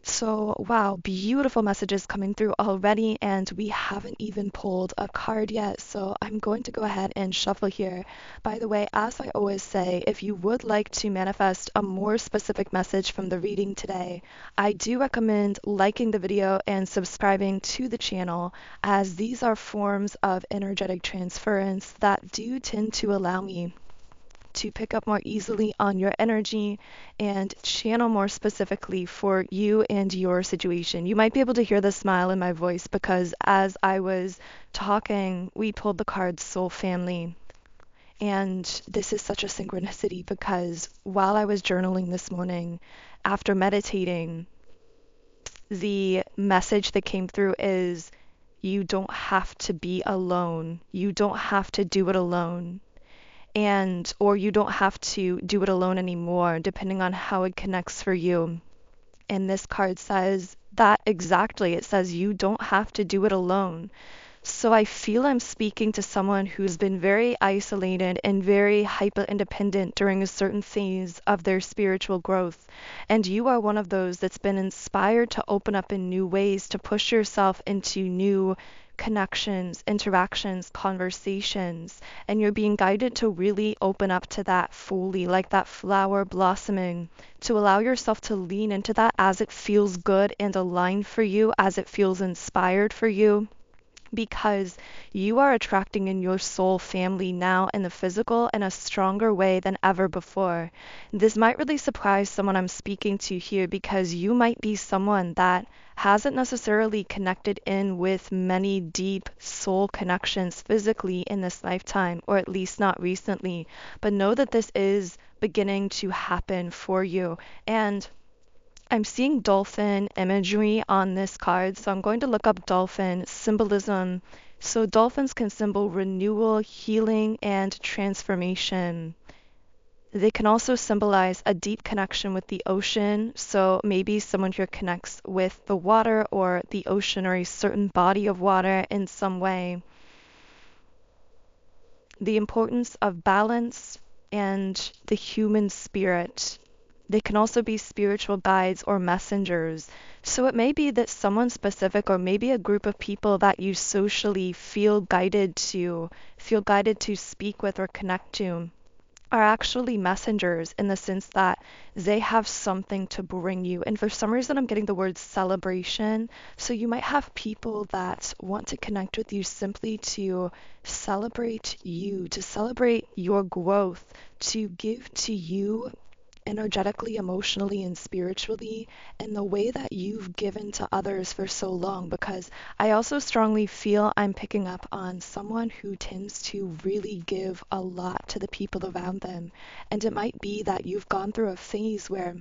So, wow, beautiful messages coming through already, and we haven't even pulled a card yet. So, I'm going to go ahead and shuffle here. By the way, as I always say, if you would like to manifest a more specific message from the reading today, I do recommend liking the video and subscribing to the channel, as these are forms of energetic transference that do tend to allow me to pick up more easily on your energy and channel more specifically for you and your situation. You might be able to hear the smile in my voice because as I was talking, we pulled the card Soul Family. And this is such a synchronicity because while I was journaling this morning, after meditating, the message that came through is you don't have to be alone. You don't have to do it alone, and or you don't have to do it alone anymore, depending on how it connects for you. And this card says that exactly. It says you don't have to do it alone. So I feel I'm speaking to someone who's been very isolated and very hyper independent during a certain phase of their spiritual growth. And you are one of those that's been inspired to open up in new ways, to push yourself into new connections, interactions, conversations, and you're being guided to really open up to that fully, like that flower blossoming, to allow yourself to lean into that as it feels good and aligned for you, as it feels inspired for you, because you are attracting in your soul family now in the physical in a stronger way than ever before. This might really surprise someone I'm speaking to here, because you might be someone that hasn't necessarily connected in with many deep soul connections physically in this lifetime, or at least not recently, but know that this is beginning to happen for you. And I'm seeing dolphin imagery on this card, so I'm going to look up dolphin symbolism. So dolphins can symbol renewal, healing, and transformation. They can also symbolize a deep connection with the ocean. So maybe someone here connects with the water or the ocean or a certain body of water in some way. The importance of balance and the human spirit. They can also be spiritual guides or messengers. So it may be that someone specific, or maybe a group of people that you socially feel guided to speak with or connect to, are actually messengers, in the sense that they have something to bring you. And for some reason, I'm getting the word celebration. So you might have people that want to connect with you simply to celebrate you, to celebrate your growth, to give to you energetically, emotionally, and spiritually in the way that you've given to others for so long. Because I also strongly feel I'm picking up on someone who tends to really give a lot to the people around them. And it might be that you've gone through a phase where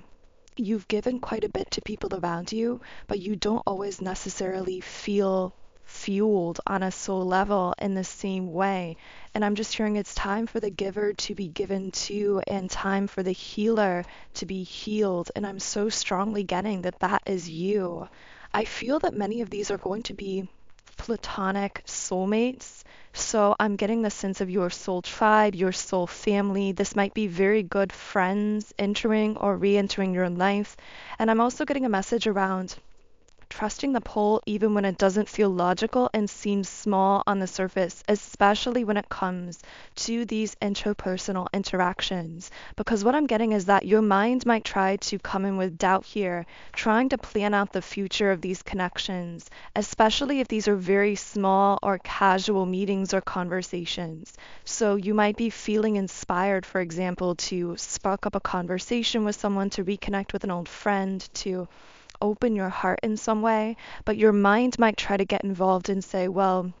you've given quite a bit to people around you, but you don't always necessarily feel fueled on a soul level in the same way. And I'm just hearing it's time for the giver to be given to, and time for the healer to be healed. And I'm so strongly getting that that is you. I feel that many of these are going to be platonic soulmates. So I'm getting the sense of your soul tribe, your soul family. This might be very good friends entering or re-entering your life. And I'm also getting a message around trusting the pull even when it doesn't feel logical and seems small on the surface, especially when it comes to these interpersonal interactions. Because what I'm getting is that your mind might try to come in with doubt here, trying to plan out the future of these connections, especially if these are very small or casual meetings or conversations. So you might be feeling inspired, for example, to spark up a conversation with someone, to reconnect with an old friend, to open your heart in some way, but your mind might try to get involved and say, well,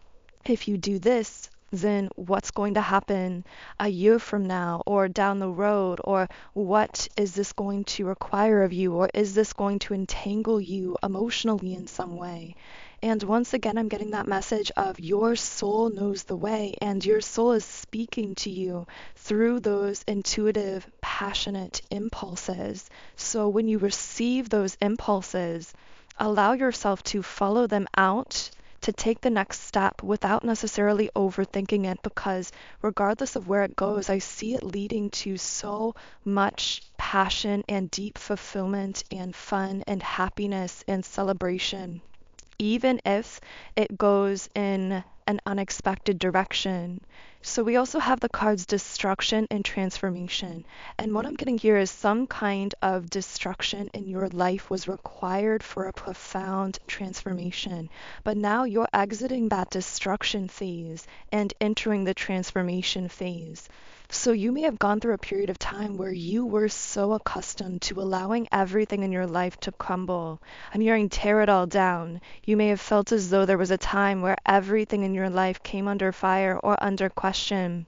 if you do this, then what's going to happen a year from now or down the road? Or what is this going to require of you? Or is this going to entangle you emotionally in some way? And once again, I'm getting that message of your soul knows the way, and your soul is speaking to you through those intuitive, passionate impulses. So when you receive those impulses, allow yourself to follow them out, to take the next step without necessarily overthinking it, because regardless of where it goes, I see it leading to so much passion and deep fulfillment and fun and happiness and celebration, even if it goes in an unexpected direction. So we also have the cards destruction and transformation. And what I'm getting here is some kind of destruction in your life was required for a profound transformation. But now you're exiting that destruction phase and entering the transformation phase. So you may have gone through a period of time where you were so accustomed to allowing everything in your life to crumble. I'm hearing tear it all down. You may have felt as though there was a time where everything in your life came under fire or under question,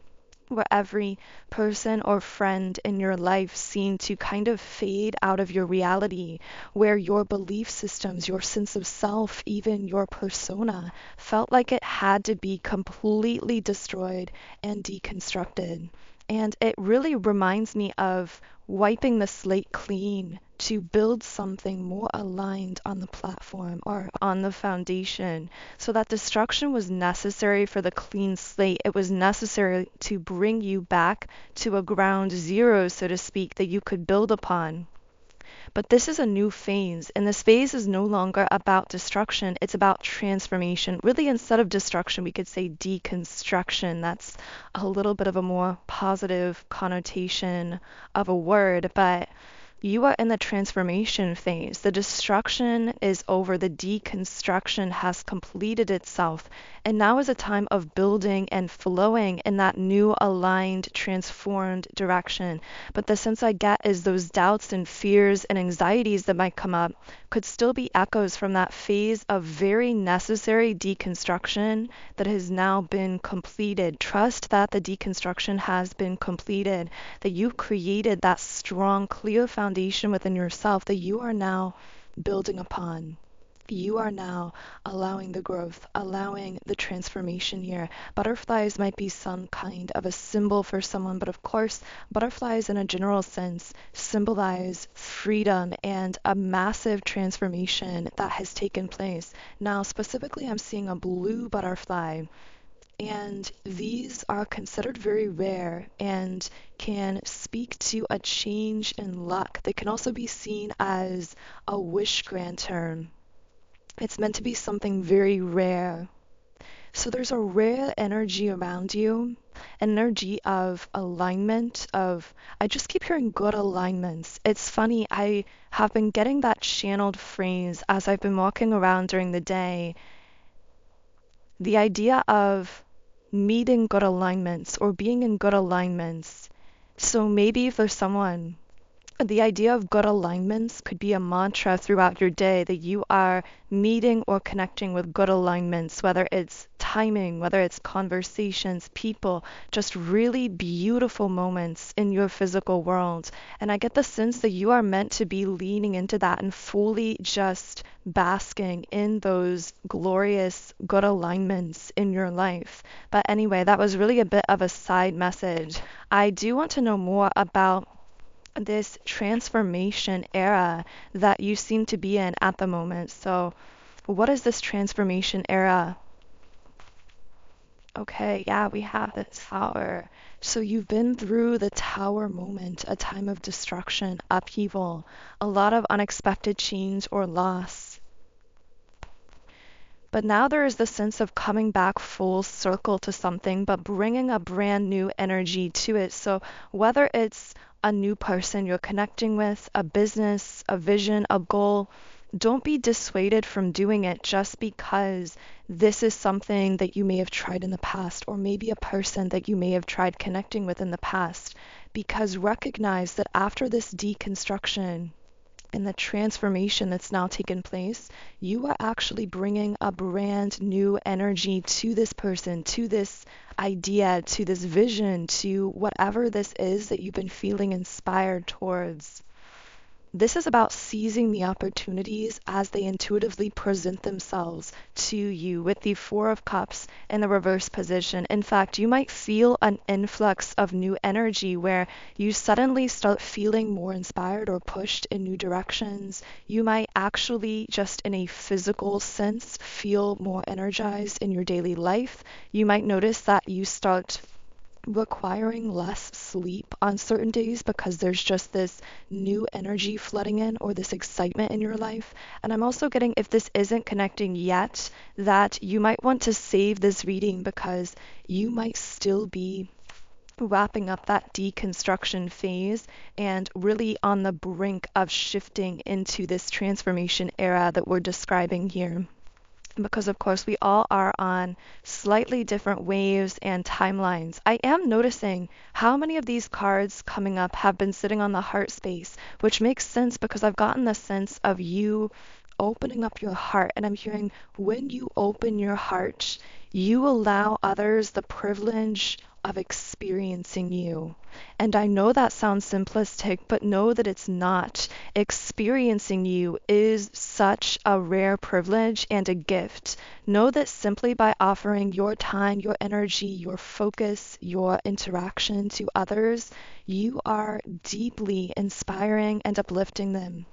where every person or friend in your life seemed to kind of fade out of your reality, where your belief systems, your sense of self, even your persona, felt like it had to be completely destroyed and deconstructed. And it really reminds me of wiping the slate clean to build something more aligned on the platform or on the foundation. So that destruction was necessary for the clean slate. It was necessary to bring you back to a ground zero, so to speak, that you could build upon. But this is a new phase, and this phase is no longer about destruction, it's about transformation. Really, instead of destruction, we could say deconstruction. That's a little bit of a more positive connotation of a word, but you are in the transformation phase. The destruction is over. The deconstruction has completed itself. And now is a time of building and flowing in that new, aligned, transformed direction. But the sense I get is those doubts and fears and anxieties that might come up could still be echoes from that phase of very necessary deconstruction that has now been completed. Trust that the deconstruction has been completed, that you created that strong, clear foundation within yourself that you are now building upon. You are now allowing the growth, allowing the transformation here. Butterflies might be some kind of a symbol for someone, but of course, butterflies in a general sense symbolize freedom and a massive transformation that has taken place. Now, specifically, I'm seeing a blue butterfly. And these are considered very rare and can speak to a change in luck. They can also be seen as a wish granter. It's meant to be something very rare. So there's a rare energy around you, an energy of alignment, I just keep hearing good alignments. It's funny, I have been getting that channeled phrase as I've been walking around during the day. The idea of meeting good alignments or being in good alignments. So maybe if there's someone, the idea of good alignments could be a mantra throughout your day, that you are meeting or connecting with good alignments, whether it's timing, whether it's conversations, people, just really beautiful moments in your physical world. And I get the sense that you are meant to be leaning into that and fully just basking in those glorious good alignments in your life. But anyway, that was really a bit of a side message. I do want to know more about this transformation era that you seem to be in at the moment. So, what is this transformation era? Okay, yeah, we have the tower. So you've been through the tower moment, a time of destruction, upheaval, a lot of unexpected change or loss. But now there is the sense of coming back full circle to something, but bringing a brand new energy to it. So whether it's a new person you're connecting with, a business, a vision, a goal, don't be dissuaded from doing it just because this is something that you may have tried in the past, or maybe a person that you may have tried connecting with in the past. Because recognize that after this deconstruction, and the transformation that's now taken place, you are actually bringing a brand new energy to this person, to this idea, to this vision, to whatever this is that you've been feeling inspired towards. This is about seizing the opportunities as they intuitively present themselves to you with the Four of Cups in the reverse position. In fact, you might feel an influx of new energy where you suddenly start feeling more inspired or pushed in new directions. You might actually, just in a physical sense, feel more energized in your daily life. You might notice that you start requiring less sleep on certain days because there's just this new energy flooding in or this excitement in your life. And I'm also getting, if this isn't connecting yet, that you might want to save this reading because you might still be wrapping up that deconstruction phase and really on the brink of shifting into this transformation era that we're describing here, because of course we all are on slightly different waves and timelines. I am noticing how many of these cards coming up have been sitting on the heart space, which makes sense because I've gotten the sense of you opening up your heart. And I'm hearing when you open your heart, you allow others the privilege of experiencing you. And I know that sounds simplistic, but know that it's not. Experiencing you is such a rare privilege and a gift. Know that simply by offering your time, your energy, your focus, your interaction to others, you are deeply inspiring and uplifting them.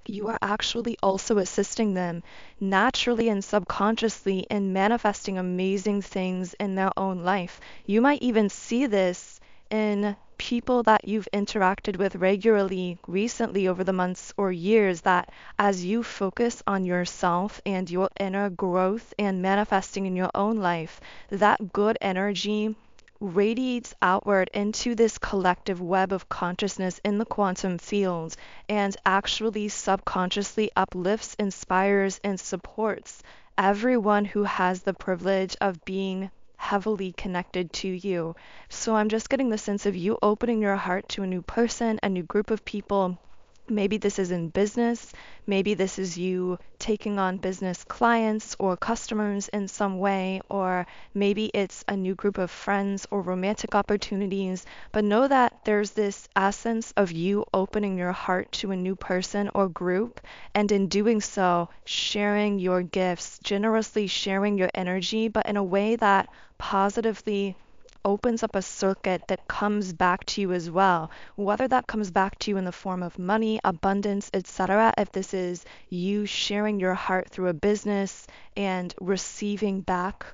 You are actually also assisting them naturally and subconsciously in manifesting amazing things in their own life. You might even see this in people that you've interacted with regularly recently over the months or years, that as you focus on yourself and your inner growth and manifesting in your own life, that good energy radiates outward into this collective web of consciousness in the quantum field and actually subconsciously uplifts, inspires, and supports everyone who has the privilege of being heavily connected to you. So I'm just getting the sense of you opening your heart to a new person, a new group of people. Maybe this is in business. Maybe this is you taking on business clients or customers in some way, or maybe it's a new group of friends or romantic opportunities. But know that there's this essence of you opening your heart to a new person or group, and in doing so, sharing your gifts, generously sharing your energy, but in a way that positively opens up a circuit that comes back to you as well, whether that comes back to you in the form of money, abundance, etc. If this is you sharing your heart through a business and receiving back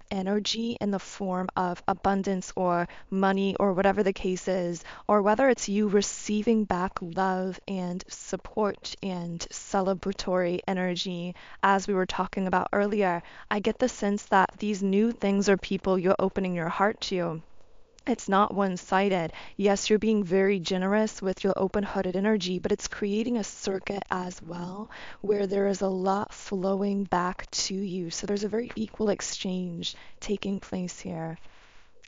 energy in the form of abundance or money or whatever the case is, or whether it's you receiving back love and support and celebratory energy, as we were talking about earlier, I get the sense that these new things are people you're opening your heart to. It's not one-sided. Yes, you're being very generous with your open-hearted energy, but it's creating a circuit as well where there is a lot flowing back to you. So there's a very equal exchange taking place here.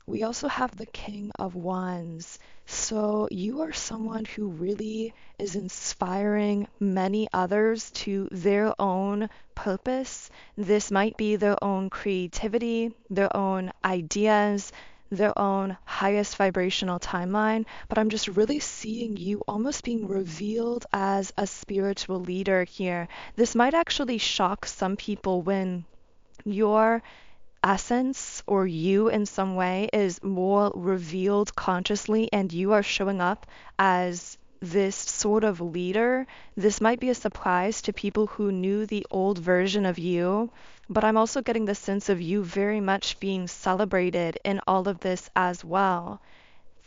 We also have the King of Wands. So you are someone who really is inspiring many others to their own purpose. This might be their own creativity, their own ideas, their own highest vibrational timeline, but I'm just really seeing you almost being revealed as a spiritual leader here. This might actually shock some people when your essence or you in some way is more revealed consciously and you are showing up as this sort of leader. This might be a surprise to people who knew the old version of you, but I'm also getting the sense of you very much being celebrated in all of this as well.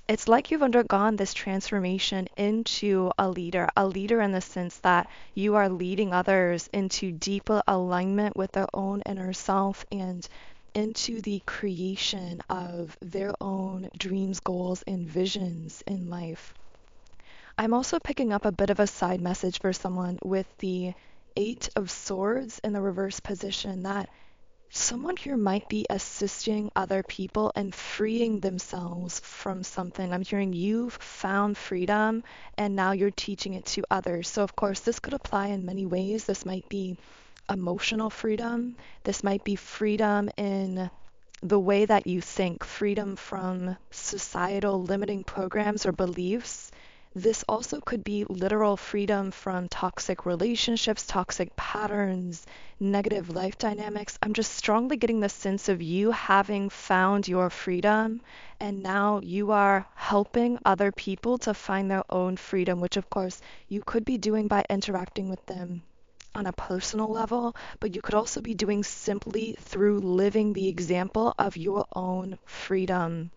It's like you've undergone this transformation into a leader in the sense that you are leading others into deeper alignment with their own inner self and into the creation of their own dreams, goals, and visions in life. I'm also picking up a bit of a side message for someone with the Eight of Swords in the reverse position that someone here might be assisting other people and freeing themselves from something. I'm hearing you've found freedom and now you're teaching it to others. So, of course, this could apply in many ways. This might be emotional freedom. This might be freedom in the way that you think, freedom from societal limiting programs or beliefs. This also could be literal freedom from toxic relationships, toxic patterns, negative life dynamics. I'm just strongly getting the sense of you having found your freedom and now you are helping other people to find their own freedom, which of course you could be doing by interacting with them on a personal level, but you could also be doing simply through living the example of your own freedom.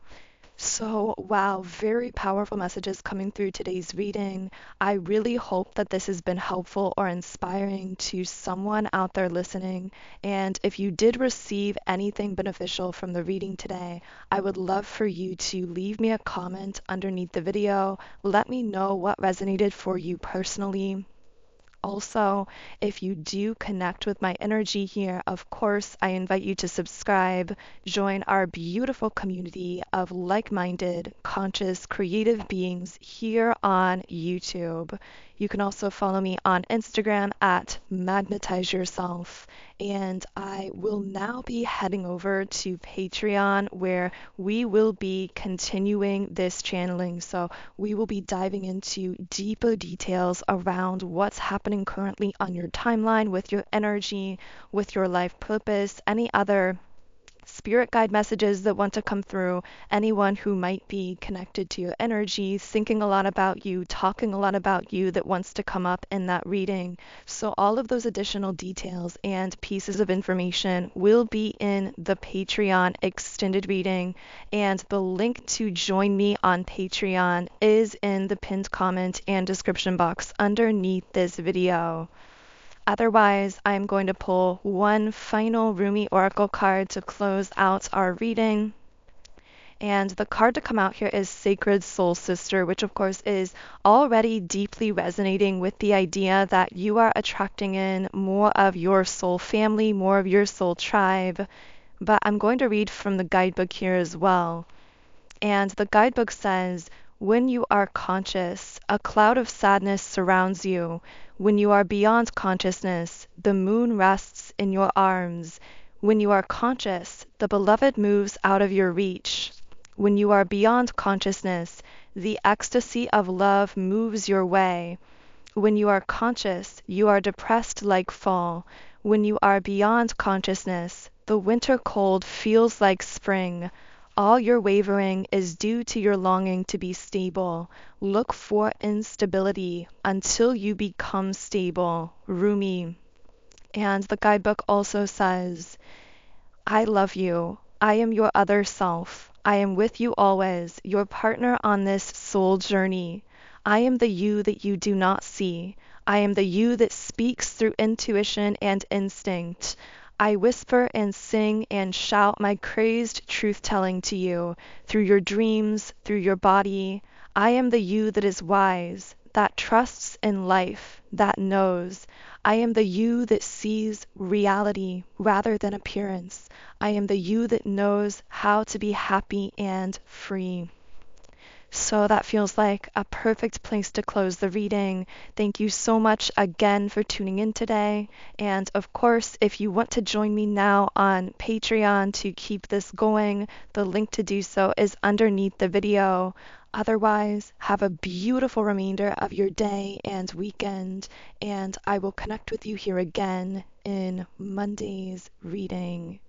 So, wow, very powerful messages coming through today's reading. I really hope that this has been helpful or inspiring to someone out there listening. And if you did receive anything beneficial from the reading today, I would love for you to leave me a comment underneath the video. Let me know what resonated for you personally. Also, if you do connect with my energy here, of course, I invite you to subscribe, join our beautiful community of like-minded, conscious, creative beings here on YouTube. You can also follow me on Instagram at Magnetize Yourself. And I will now be heading over to Patreon where we will be continuing this channeling. So we will be diving into deeper details around what's happening currently on your timeline with your energy, with your life purpose, any other spirit guide messages that want to come through, anyone who might be connected to your energy, thinking a lot about you, talking a lot about you that wants to come up in that reading. So all of those additional details and pieces of information will be in the Patreon extended reading, and the link to join me on Patreon is in the pinned comment and description box underneath this video. Otherwise, I'm going to pull one final Rumi Oracle card to close out our reading. And the card to come out here is Sacred Soul Sister, which of course is already deeply resonating with the idea that you are attracting in more of your soul family, more of your soul tribe. But I'm going to read from the guidebook here as well. And the guidebook says, when you are conscious, a cloud of sadness surrounds you. When you are beyond consciousness, the moon rests in your arms. When you are conscious, the beloved moves out of your reach. When you are beyond consciousness, the ecstasy of love moves your way. When you are conscious, you are depressed like fall. When you are beyond consciousness, the winter cold feels like spring. All your wavering is due to your longing to be stable. Look for instability until you become stable. Rumi. And the guidebook also says, I love you. I am your other self. I am with you always, your partner on this soul journey. I am the you that you do not see. I am the you that speaks through intuition and instinct. I whisper and sing and shout my crazed truth-telling to you through your dreams, through your body. I am the you that is wise, that trusts in life, that knows. I am the you that sees reality rather than appearance. I am the you that knows how to be happy and free. So that feels like a perfect place to close the reading. Thank you so much again for tuning in today. And of course, if you want to join me now on Patreon to keep this going, the link to do so is underneath the video. Otherwise, have a beautiful remainder of your day and weekend, and I will connect with you here again in Monday's reading.